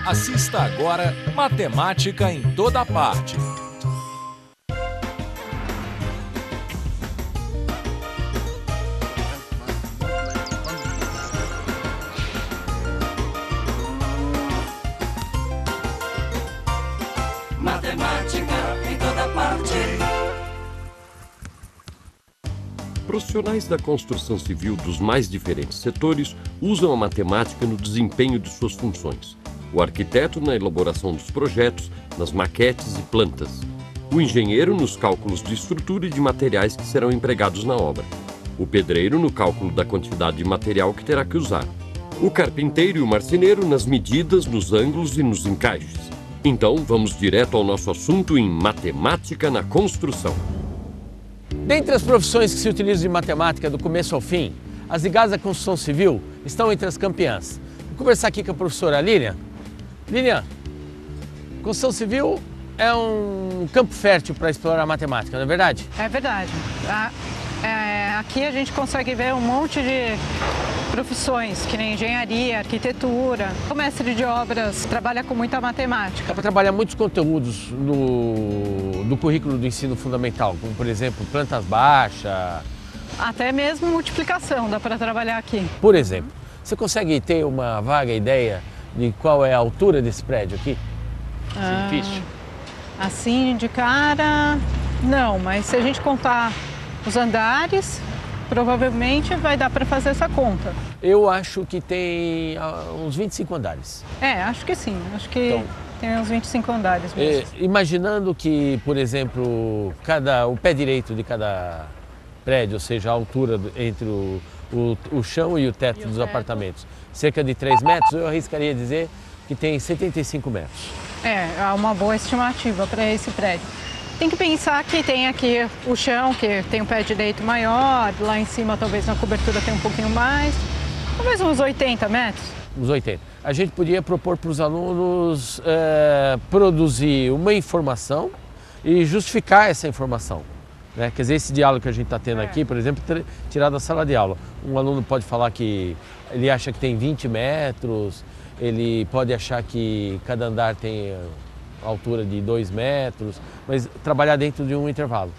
Assista agora Matemática em Toda Parte. Matemática em toda parte. Profissionais da construção civil dos mais diferentes setores usam a matemática no desempenho de suas funções. O arquiteto na elaboração dos projetos, nas maquetes e plantas. O engenheiro nos cálculos de estrutura e de materiais que serão empregados na obra. O pedreiro no cálculo da quantidade de material que terá que usar. O carpinteiro e o marceneiro nas medidas, nos ângulos e nos encaixes. Então, vamos direto ao nosso assunto em Matemática na Construção. Dentre as profissões que se utilizam de matemática do começo ao fim, as ligadas à construção civil estão entre as campeãs. Vou conversar aqui com a professora Lilian. Lilian, construção civil é um campo fértil para explorar a matemática, não é verdade? É verdade. Aqui a gente consegue ver um monte de profissões, que nem engenharia, arquitetura. O mestre de obras trabalha com muita matemática. Dá para trabalhar muitos conteúdos no currículo do ensino fundamental, como por exemplo, plantas baixas. Até mesmo multiplicação dá para trabalhar aqui. Por exemplo, você consegue ter uma vaga ideia de qual é a altura desse prédio aqui? Difícil. Assim de cara, não, mas se a gente contar os andares, provavelmente vai dar para fazer essa conta. Eu acho que tem uns 25 andares. Acho que sim. Acho que então, tem uns 25 andares mesmo. Imaginando que, por exemplo, o pé direito de cada prédio, ou seja, a altura entre o chão e o teto dos apartamentos, cerca de 3 metros, eu arriscaria dizer que tem 75 metros. É uma boa estimativa para esse prédio. Tem que pensar que tem aqui o chão, que tem um pé direito maior, lá em cima talvez na cobertura tem um pouquinho mais, talvez uns 80 metros. Uns 80. A gente podia propor para os alunos produzir uma informação e justificar essa informação. Né? Quer dizer, esse diálogo que a gente está tendo aqui, por exemplo, tirar da sala de aula. Um aluno pode falar que ele acha que tem 20 metros, ele pode achar que cada andar tem altura de 2 metros, mas trabalhar dentro de um intervalo.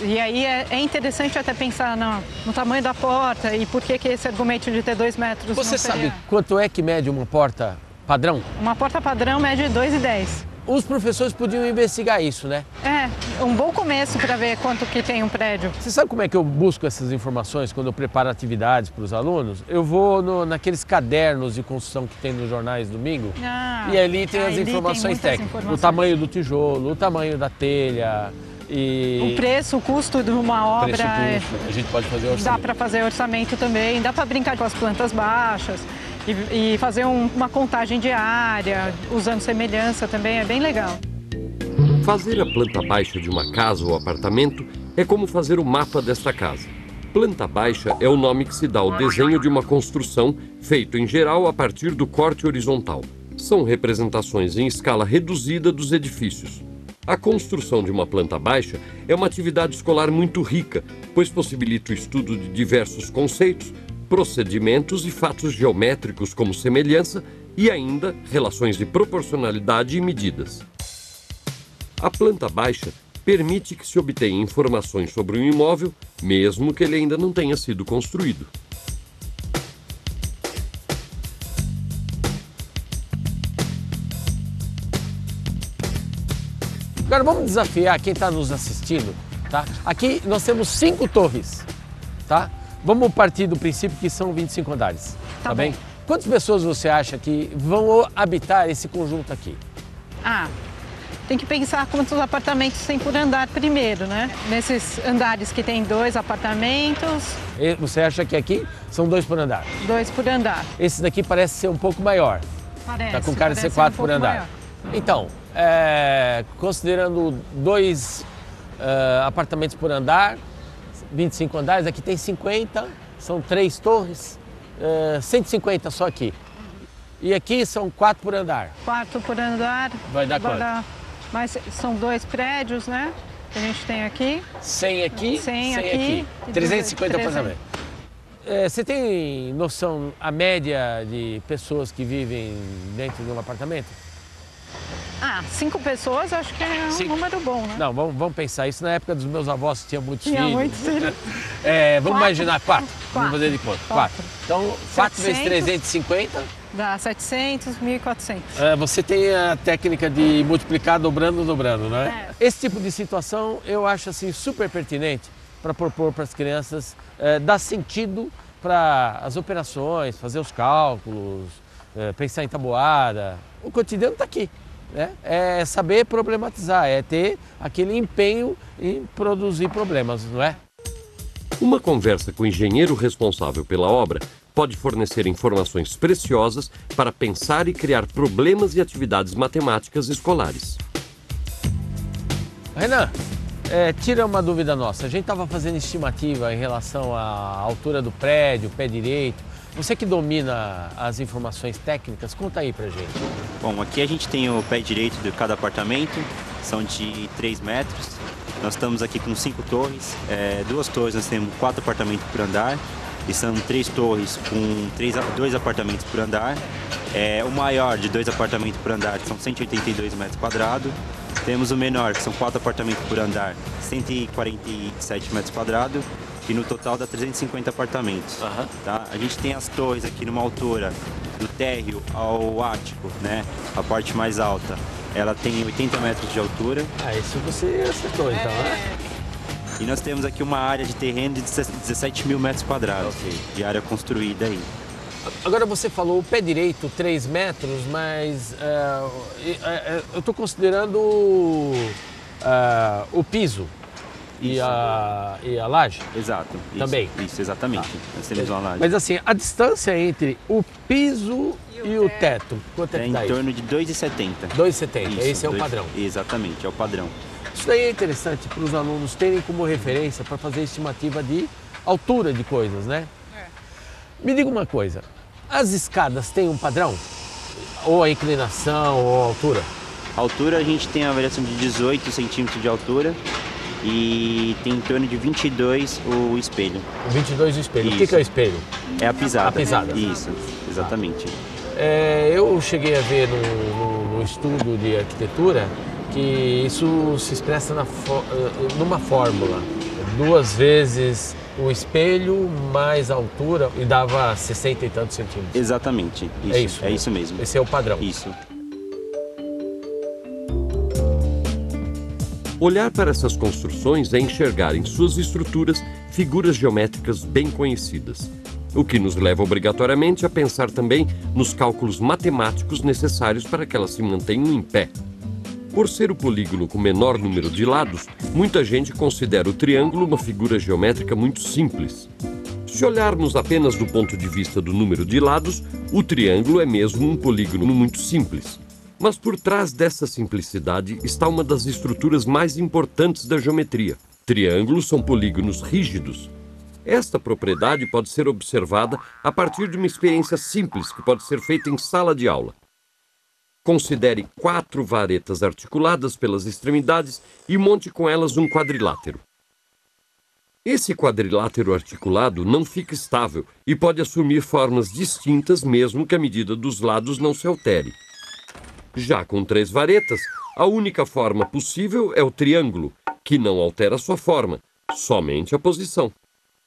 E aí é interessante até pensar no tamanho da porta e por que esse argumento de ter 2 metros. Você sabe quanto é que mede uma porta padrão? Uma porta padrão mede 2,10. Os professores podiam investigar isso, né? Um bom começo para ver quanto que tem um prédio. Você sabe como é que eu busco essas informações quando eu preparo atividades para os alunos? Eu vou naqueles cadernos de construção que tem nos jornais domingo e ali tem as informações técnicas. O tamanho do tijolo, o tamanho da telha e... O preço, o custo de uma obra. A gente pode fazer orçamento. Dá para fazer orçamento também, dá para brincar com as plantas baixas. E fazer uma contagem diária, usando semelhança também, é bem legal. Fazer a planta baixa de uma casa ou apartamento é como fazer o mapa desta casa. Planta baixa é o nome que se dá ao desenho de uma construção, feito em geral a partir do corte horizontal. São representações em escala reduzida dos edifícios. A construção de uma planta baixa é uma atividade escolar muito rica, pois possibilita o estudo de diversos conceitos, procedimentos e fatos geométricos como semelhança e ainda relações de proporcionalidade e medidas. A planta baixa permite que se obtenha informações sobre um imóvel, mesmo que ele ainda não tenha sido construído. Agora vamos desafiar quem está nos assistindo, tá? Aqui nós temos 5 torres, tá? Vamos partir do princípio que são 25 andares, tá bem? Quantas pessoas você acha que vão habitar esse conjunto aqui? Tem que pensar quantos apartamentos tem por andar primeiro, né? Nesses andares que tem 2 apartamentos. E você acha que aqui são 2 por andar? 2 por andar. Esse daqui parece ser um pouco maior. Parece. Tá com cara de ser 4 por andar. Maior. Então, considerando 2 apartamentos por andar, 25 andares, aqui tem 50, são 3 torres, 150 só aqui. E aqui são 4 por andar. 4 por andar. Vai dar quanto? Mas são 2 prédios, né? Que a gente tem aqui. 100 aqui, 100 aqui. 350 apartamentos. Você tem noção a média de pessoas que vivem dentro de um apartamento? Ah, 5 pessoas acho que é um número bom, né? Não, vamos pensar isso na época dos meus avós, que tinha muitos Tinha filhos. muitos filhos. Vamos imaginar 4. Vamos fazer de conta. 4. Quatro. Então, 4 vezes 700. 350. Dá 700, 1.400. Você tem a técnica de multiplicar dobrando, né? Esse tipo de situação eu acho assim super pertinente para propor para as crianças, dar sentido para as operações, fazer os cálculos, pensar em tabuada. O cotidiano está aqui, né? É saber problematizar, é ter aquele empenho em produzir problemas, não é? Uma conversa com o engenheiro responsável pela obra pode fornecer informações preciosas para pensar e criar problemas e atividades matemáticas escolares. Renan, tira uma dúvida nossa. A gente estava fazendo estimativa em relação à altura do prédio, pé direito. Você que domina as informações técnicas, conta aí pra gente. Bom, aqui a gente tem o pé direito de cada apartamento, são de 3 metros. Nós estamos aqui com 5 torres, 2 torres nós temos 4 apartamentos por andar, e são 3 torres com 2 apartamentos por andar. O maior de 2 apartamentos por andar são 182 metros quadrados. Temos o menor, que são 4 apartamentos por andar, 147 metros quadrados. E no total dá 350 apartamentos. Tá? A gente tem as torres aqui numa altura do térreo ao ático, né? A parte mais alta. Ela tem 80 metros de altura. Isso você acertou então, né? E nós temos aqui uma área de terreno de 17 mil metros quadrados, de área construída aí. Agora você falou o pé direito 3 metros, mas eu estou considerando o piso. E a laje? Exato. Também? Isso, exatamente. Nós temos uma laje. Mas assim, a distância entre o piso e o teto, quanto é que dá em isso? torno de 2,70. 2,70, esse é o padrão. Exatamente, é o padrão. Isso daí é interessante para os alunos terem como referência para fazer estimativa de altura de coisas, né? Me diga uma coisa, as escadas têm um padrão? Ou a inclinação, ou a altura? A altura a gente tem a variação de 18 centímetros de altura. E tem em torno de 22 o espelho. 22 o espelho. Isso. O que é o espelho? É a pisada. A pisada. Isso, exatamente. Eu cheguei a ver no estudo de arquitetura que isso se expressa numa fórmula. 2 vezes o espelho mais a altura e dava 60 e tantos centímetros. Exatamente. Isso, é isso mesmo. Esse é o padrão. Isso. Olhar para essas construções é enxergar em suas estruturas figuras geométricas bem conhecidas, o que nos leva obrigatoriamente a pensar também nos cálculos matemáticos necessários para que elas se mantenham em pé. Por ser o polígono com menor número de lados, muita gente considera o triângulo uma figura geométrica muito simples. Se olharmos apenas do ponto de vista do número de lados, o triângulo é mesmo um polígono muito simples. Mas por trás dessa simplicidade está uma das estruturas mais importantes da geometria. Triângulos são polígonos rígidos. Esta propriedade pode ser observada a partir de uma experiência simples que pode ser feita em sala de aula. Considere 4 varetas articuladas pelas extremidades e monte com elas um quadrilátero. Esse quadrilátero articulado não fica estável e pode assumir formas distintas mesmo que a medida dos lados não se altere. Já com 3 varetas, a única forma possível é o triângulo, que não altera sua forma, somente a posição.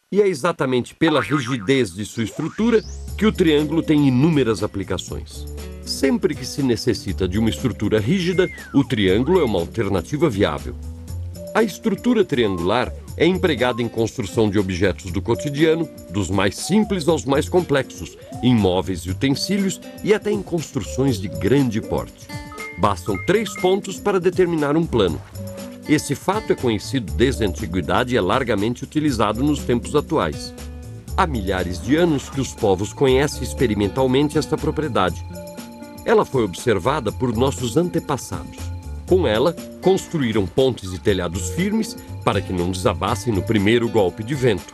E é exatamente pela rigidez de sua estrutura que o triângulo tem inúmeras aplicações. Sempre que se necessita de uma estrutura rígida, o triângulo é uma alternativa viável. A estrutura triangular é empregada em construção de objetos do cotidiano, dos mais simples aos mais complexos, em móveis e utensílios e até em construções de grande porte. Bastam 3 pontos para determinar um plano. Esse fato é conhecido desde a antiguidade e é largamente utilizado nos tempos atuais. Há milhares de anos que os povos conhecem experimentalmente esta propriedade. Ela foi observada por nossos antepassados. Com ela, construíram pontes e telhados firmes para que não desabassem no primeiro golpe de vento.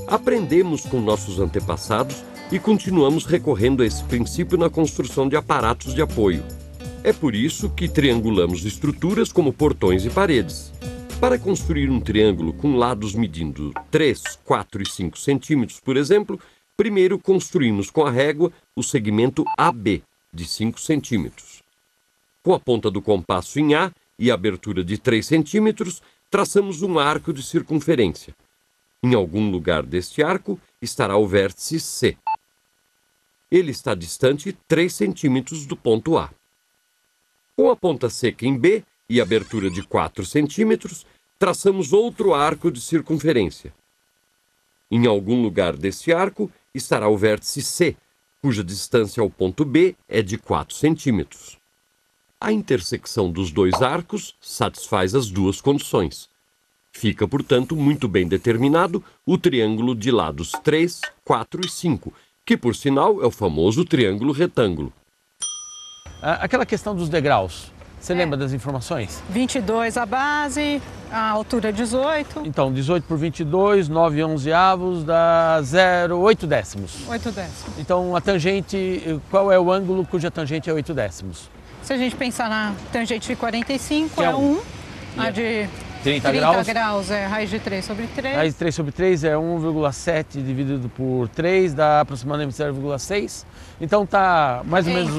Aprendemos com nossos antepassados e continuamos recorrendo a esse princípio na construção de aparatos de apoio. É por isso que triangulamos estruturas como portões e paredes. Para construir um triângulo com lados medindo 3, 4 e 5 centímetros, por exemplo, primeiro construímos com a régua o segmento AB, de 5 centímetros. Com a ponta do compasso em A e abertura de 3 centímetros, traçamos um arco de circunferência. Em algum lugar deste arco estará o vértice C. Ele está distante 3 centímetros do ponto A. Com a ponta seca em B e abertura de 4 centímetros, traçamos outro arco de circunferência. Em algum lugar deste arco estará o vértice C, cuja distância ao ponto B é de 4 centímetros. A intersecção dos dois arcos satisfaz as duas condições. Fica, portanto, muito bem determinado o triângulo de lados 3, 4 e 5, que, por sinal, é o famoso triângulo retângulo. Aquela questão dos degraus, você lembra das informações? 22 a base, a altura 18. Então, 18 por 22, 9/11 dá 0,8 décimos. 8 décimos. Então, a tangente, qual é o ângulo cuja tangente é 8 décimos? Se a gente pensar na tangente de 45, Que é é 1. A de 30 graus é raiz de 3 sobre 3. Raiz de 3 sobre 3 é 1,7 dividido por 3, dá aproximadamente 0,6. Então tá mais ou menos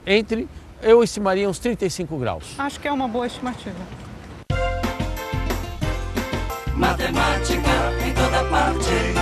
entre, eu estimaria uns 35 graus. Acho que é uma boa estimativa. Matemática em toda parte.